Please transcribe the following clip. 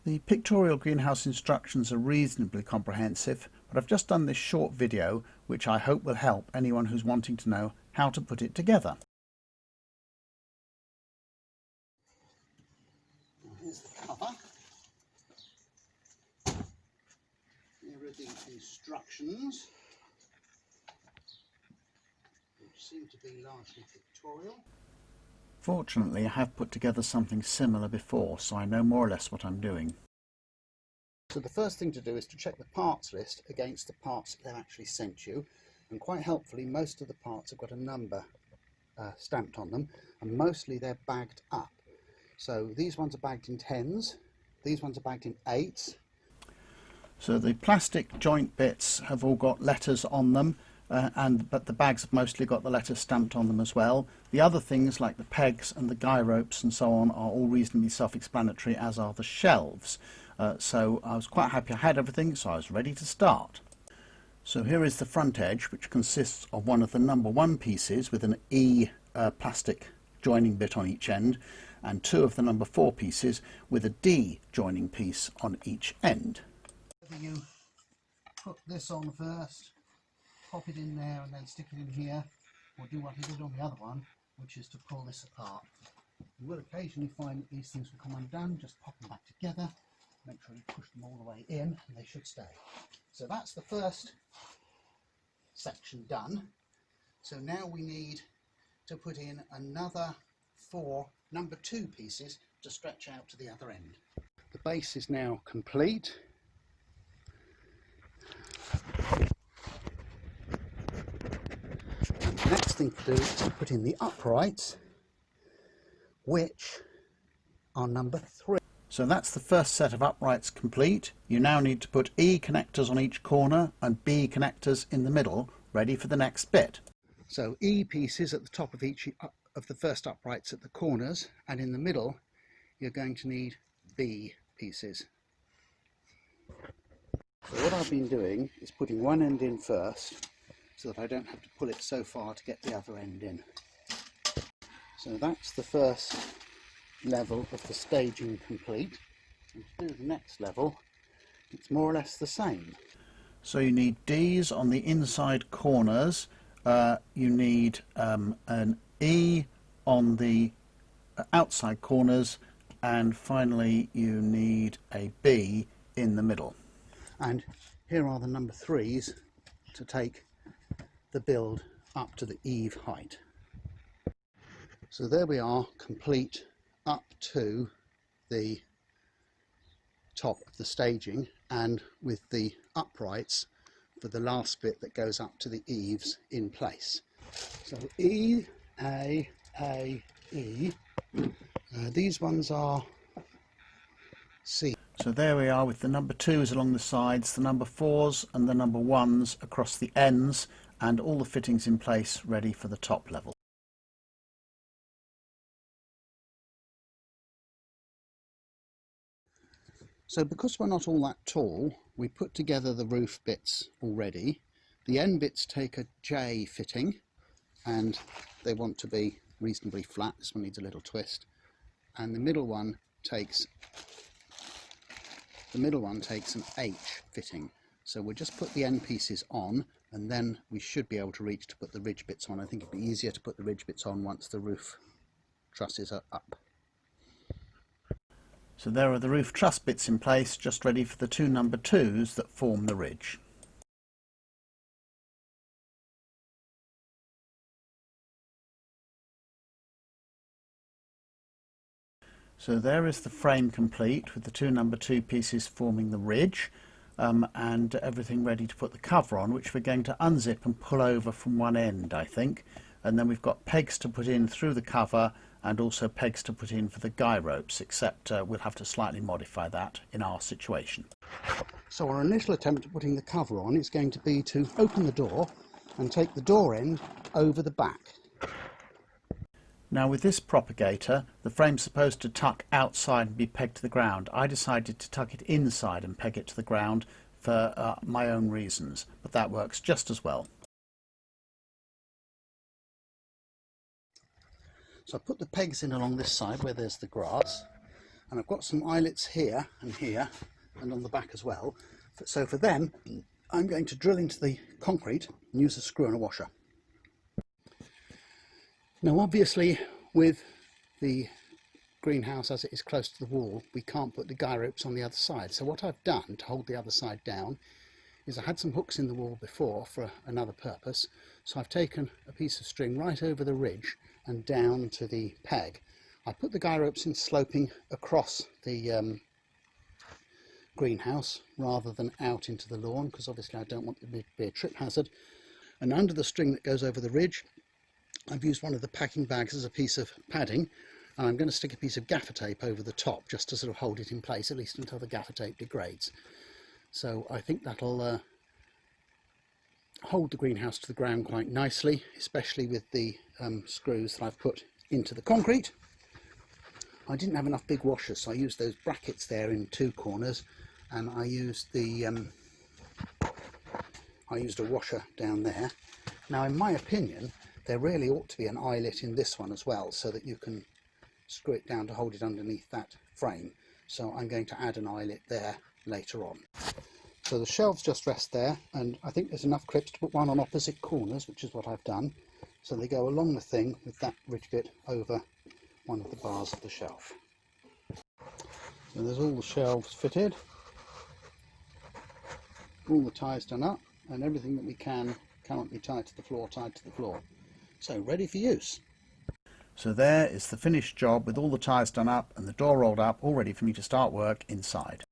The pictorial greenhouse instructions are reasonably comprehensive, but I've just done this short video which I hope will help anyone who's wanting to know how to put it together. Here's the cover. Here are the instructions, which seem to be largely pictorial. Fortunately, I have put together something similar before, so I know more or less what I'm doing. So the first thing to do is to check the parts list against the parts that they've actually sent you, and quite helpfully most of the parts have got a number stamped on them, and mostly they're bagged up. So these ones are bagged in 10s, these ones are bagged in 8s. So the plastic joint bits have all got letters on them, but the bags have mostly got the letters stamped on them as well. The other things like the pegs and the guy ropes and so on are all reasonably self-explanatory, as are the shelves. So I was quite happy I had everything, so I was ready to start. So here is the front edge, which consists of one of the number 1 pieces with an E plastic joining bit on each end, and 2 of the number 4 pieces with a D joining piece on each end. Whether you put this on first, pop it in there and then stick it in here, or do what I did on the other one, which is to pull this apart. You will occasionally find that these things will come undone. Just pop them back together, make sure you push them all the way in, and they should stay. So that's the first section done. So now we need to put in another 4 number 2 pieces to stretch out to the other end. The base is now complete. The next thing to do is to put in the uprights, which are number 3. So that's the first set of uprights complete. You now need to put E connectors on each corner and B connectors in the middle, ready for the next bit. So E pieces at the top of each of the first uprights at the corners, and in the middle you're going to need B pieces. So what I've been doing is putting one end in first, so that I don't have to pull it so far to get the other end in. So that's the first level of the staging complete, and to do the next level it's more or less the same. So you need D's on the inside corners, you need an E on the outside corners, and finally you need a B in the middle. And here are the number 3s to take the build up to the eave height. So there we are, complete up to the top of the staging, and with the uprights for the last bit that goes up to the eaves in place. So E, A, E. These ones are C. So there we are with the number 2s along the sides, the number 4s and the number 1s across the ends, and all the fittings in place ready for the top level. So because we're not all that tall, we put together the roof bits already. The end bits take a J fitting, and they want to be reasonably flat. This one needs a little twist. And the middle one takes an H fitting. So we'll just put the end pieces on, and then we should be able to reach to put the ridge bits on. I think it'd be easier to put the ridge bits on once the roof trusses are up. So there are the roof truss bits in place, just ready for the 2 number 2s that form the ridge. So there is the frame complete with the 2 number 2 pieces forming the ridge, and everything ready to put the cover on, which we're going to unzip and pull over from one end, I think. And then we've got pegs to put in through the cover, and also pegs to put in for the guy ropes, except we'll have to slightly modify that in our situation. So our initial attempt at putting the cover on is going to be to open the door and take the door end over the back. Now with this propagator, the frame's supposed to tuck outside and be pegged to the ground. I decided to tuck it inside and peg it to the ground for my own reasons, but that works just as well. So I put the pegs in along this side where there's the grass, and I've got some eyelets here and on the back as well. So for them I'm going to drill into the concrete and use a screw and a washer. Now obviously with the greenhouse as it is close to the wall, we can't put the guy ropes on the other side. So what I've done to hold the other side down is I had some hooks in the wall before for another purpose. So I've taken a piece of string right over the ridge and down to the peg. I put the guy ropes in sloping across the greenhouse rather than out into the lawn, because obviously I don't want it to be a trip hazard. And under the string that goes over the ridge, I've used one of the packing bags as a piece of padding, and I'm going to stick a piece of gaffer tape over the top just to sort of hold it in place, at least until the gaffer tape degrades. So I think that'll hold the greenhouse to the ground quite nicely, especially with the screws that I've put into the concrete. I didn't have enough big washers, so I used those brackets there in two corners, and I used a washer down there. Now in my opinion there really ought to be an eyelet in this one as well, so that you can screw it down to hold it underneath that frame. So I'm going to add an eyelet there later on. So the shelves just rest there, and I think there's enough clips to put one on opposite corners, which is what I've done. So they go along the thing with that ridge bit over one of the bars of the shelf. So there's all the shelves fitted, all the ties done up, and everything that we can currently tied to the floor, So ready for use. So there is the finished job with all the ties done up and the door rolled up, all ready for me to start work inside.